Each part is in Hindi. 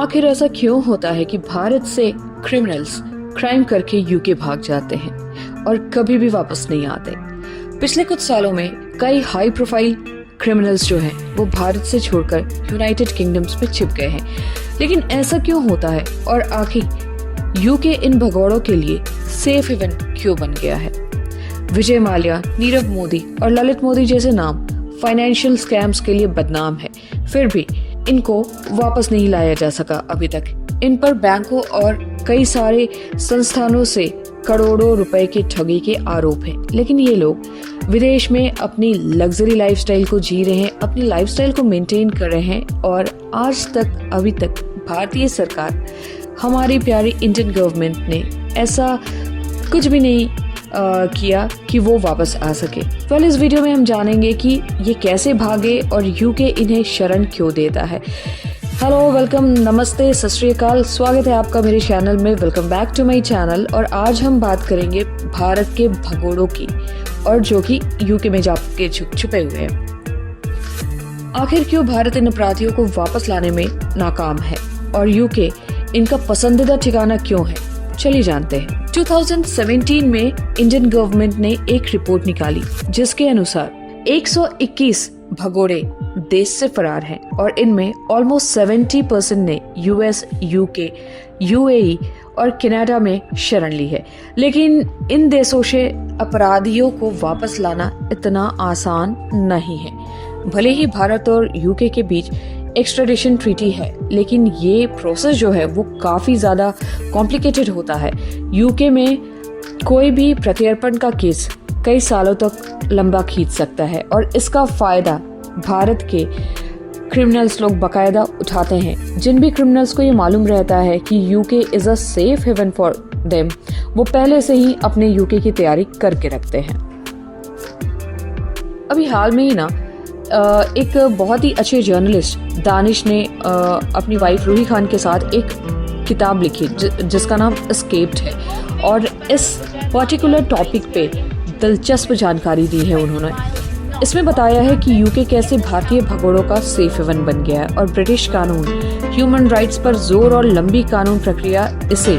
आखिर ऐसा क्यों होता है कि भारत से क्रिमिनल्स क्राइम करके यूके भाग जाते हैं और कभी भी वापस नहीं आते। पिछले कुछ सालों में कई हाई प्रोफाइल क्रिमिनल्स जो हैं वो भारत से छोड़कर यूनाइटेड किंगडम्स में छिप गए हैं। लेकिन ऐसा क्यों होता है और आखिर यूके इन भगौड़ों के लिए सेफ हेवन क्यों बन गया है? विजय माल्या, नीरव मोदी और ललित मोदी जैसे नाम फाइनेंशियल स्कैम्स के लिए बदनाम है, फिर भी इनको वापस नहीं लाया जा सका अभी तक। इन पर बैंकों और कई सारे संस्थानों से करोड़ों रुपए की ठगी के आरोप हैं। लेकिन ये लोग विदेश में अपनी लग्जरी लाइफस्टाइल को जी रहे हैं, अपनी लाइफस्टाइल को मेंटेन कर रहे हैं और आज तक अभी तक भारतीय सरकार, हमारी प्यारी इंडियन गवर्नमेंट ने ऐसा कुछ भी नहीं किया कि वो वापस आ सके। पहले इस वीडियो में हम जानेंगे कि ये कैसे भागे और यूके इन्हें शरण क्यों देता है। हेलो, वेलकम, नमस्ते, सत श्री अकाल, स्वागत है आपका मेरे चैनल में। Welcome back to my channel. और आज हम बात करेंगे भारत के भगोड़ों की और जो कि यूके में जाके छुपे हुए हैं। आखिर क्यों भारत इन अपराधियों को वापस लाने में नाकाम है और यूके इनका पसंदीदा ठिकाना क्यों है? चलिए जानते हैं। 2017 में इंडियन गवर्नमेंट ने एक रिपोर्ट निकाली जिसके अनुसार 121 भगोड़े देश से फरार हैं और इनमें ऑलमोस्ट 70% ने यूएस, यूके, यूएई और कनाडा में शरण ली है। लेकिन इन देशों से अपराधियों को वापस लाना इतना आसान नहीं है। भले ही भारत और यूके के बीच एक्स्ट्राडिशन ट्रीटी है, लेकिन ये प्रोसेस जो है वो काफी ज्यादा कॉम्प्लिकेटेड होता है। यूके में कोई भी प्रत्यर्पण का केस कई सालों तक लंबा खींच सकता है और इसका फायदा भारत के क्रिमिनल्स लोग बकायदा उठाते हैं। जिन भी क्रिमिनल्स को ये मालूम रहता है कि UK is a safe haven for them, वो पहले से ही अपने यूके की तैयारी करके रखते हैं। अभी हाल में ही ना एक बहुत ही अच्छे जर्नलिस्ट दानिश ने अपनी वाइफ रूही खान के साथ एक किताब लिखी जिसका नाम एस्केप्ड है और इस पर्टिकुलर टॉपिक पे दिलचस्प जानकारी दी है उन्होंने। इसमें बताया है कि यूके कैसे भारतीय भगोड़ों का सेफ हेवन बन गया है और ब्रिटिश कानून, ह्यूमन राइट्स पर जोर और लंबी कानून प्रक्रिया इसे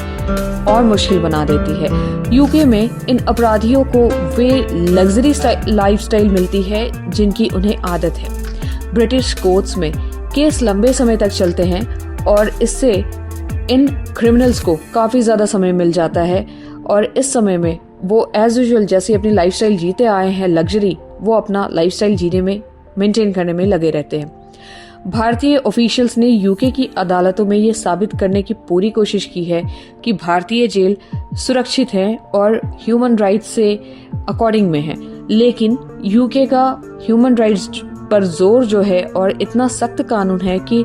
और मुश्किल बना देती है। यूके में इन अपराधियों को वे लग्जरी लाइफस्टाइल मिलती है जिनकी उन्हें आदत है। ब्रिटिश कोर्ट्स में केस लंबे समय तक चलते हैं और इससे इन क्रिमिनल्स को काफी ज्यादा समय मिल जाता है और इस समय में वो एज यूजुअल जैसे अपनी लाइफस्टाइल जीते आए हैं लग्जरी, वो अपना लाइफस्टाइल जीने में, मेंटेन करने में लगे रहते हैं। भारतीय ऑफिशियल्स ने यूके की अदालतों में ये साबित करने की पूरी कोशिश की है कि भारतीय जेल सुरक्षित है और ह्यूमन राइट्स से अकॉर्डिंग में है। लेकिन यूके का ह्यूमन राइट्स पर जोर जो है और इतना सख्त कानून है कि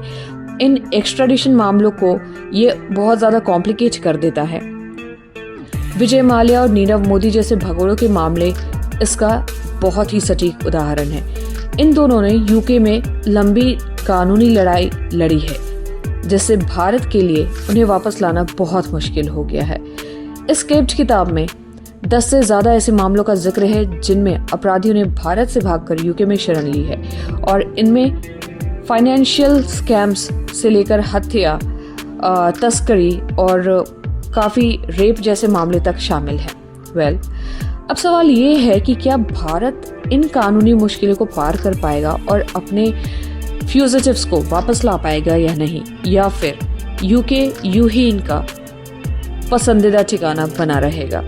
इन एक्स्ट्राडिशन मामलों को ये बहुत ज्यादा कॉम्प्लिकेट कर देता है। विजय माल्या और नीरव मोदी जैसे भगोड़ों के मामले इसका बहुत ही सटीक उदाहरण है। इन दोनों ने यूके में लंबी कानूनी लड़ाई लड़ी है जिससे भारत के लिए उन्हें वापस लाना बहुत मुश्किल हो गया है। एस्केप्ड किताब में 10 से ज्यादा ऐसे मामलों का जिक्र है जिनमें अपराधियों ने भारत से भागकर यूके में शरण ली है और इनमें फाइनेंशियल स्कैम्स से लेकर हत्या, तस्करी और काफी रेप जैसे मामले तक शामिल है। अब सवाल ये है कि क्या भारत इन कानूनी मुश्किलों को पार कर पाएगा और अपने फ्यूजिटिव्स को वापस ला पाएगा या नहीं, या फिर यूके यूं ही इनका पसंदीदा ठिकाना बना रहेगा?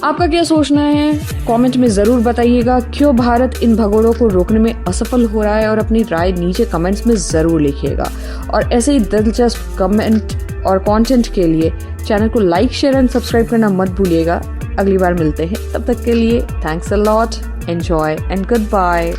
आपका क्या सोचना है? कमेंट में जरूर बताइएगा। क्यों भारत इन भगोड़ों को रोकने में असफल हो रहा है और अपनी राय नीचे कमेंट्स में जरूर लिखिएगा। और ऐसे ही दिलचस्प कमेंट और कंटेंट के लिए चैनल को लाइक, शेयर एंड सब्सक्राइब करना मत भूलिएगा। अगली बार मिलते हैं, तब तक के लिए thanks a lot, enjoy and good bye.